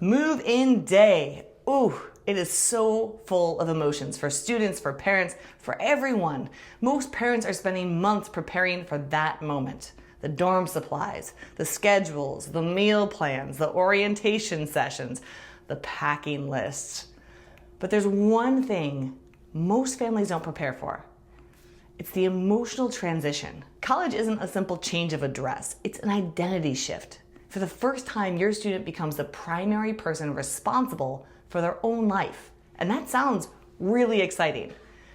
Move-in day. Ooh, it is so full of emotions for students, for parents, for everyone. Most parents are spending months preparing for that moment. The dorm supplies, the schedules, the meal plans, the orientation sessions, the packing list. But there's one thing most families don't prepare for. It's the emotional transition. College isn't a simple change of address. It's an identity shift. For the first time, your student becomes the primary person responsible for their own life. And that sounds really exciting,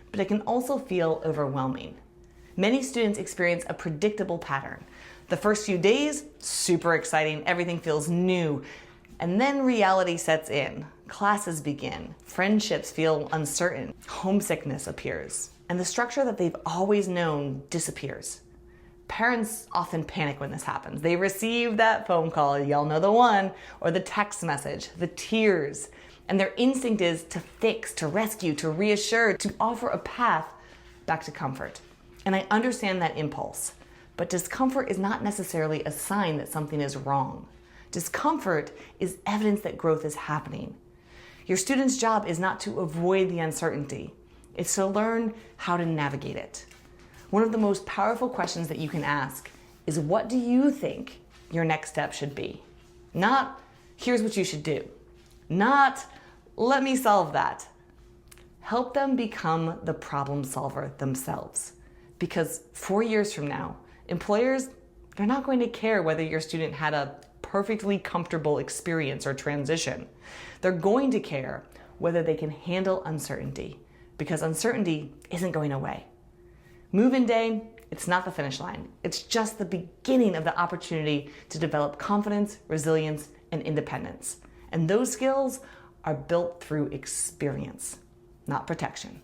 but it can also feel overwhelming. Many students experience a predictable pattern. The first few days, super exciting, everything feels new. And then reality sets in. Classes begin, friendships feel uncertain, homesickness appears, and the structure that they've always known disappears. Parents often panic when this happens. They receive that phone call, y'all know the one, or the text message, the tears, and their instinct is to fix, to rescue, to reassure, to offer a path back to comfort. And I understand that impulse, but discomfort is not necessarily a sign that something is wrong. Discomfort is evidence that growth is happening. Your student's job is not to avoid the uncertainty. It's to learn how to navigate it. One of the most powerful questions that you can ask is, what do you think your next step should be? Not, here's what you should do. Not, let me solve that. Help them become the problem solver themselves. Because 4 years from now, employers, they're not going to care whether your student had a perfectly comfortable experience or transition. They're going to care whether they can handle uncertainty, because uncertainty isn't going away. Move-in day, it's not the finish line. It's just the beginning of the opportunity to develop confidence, resilience, and independence. And those skills are built through experience, not protection.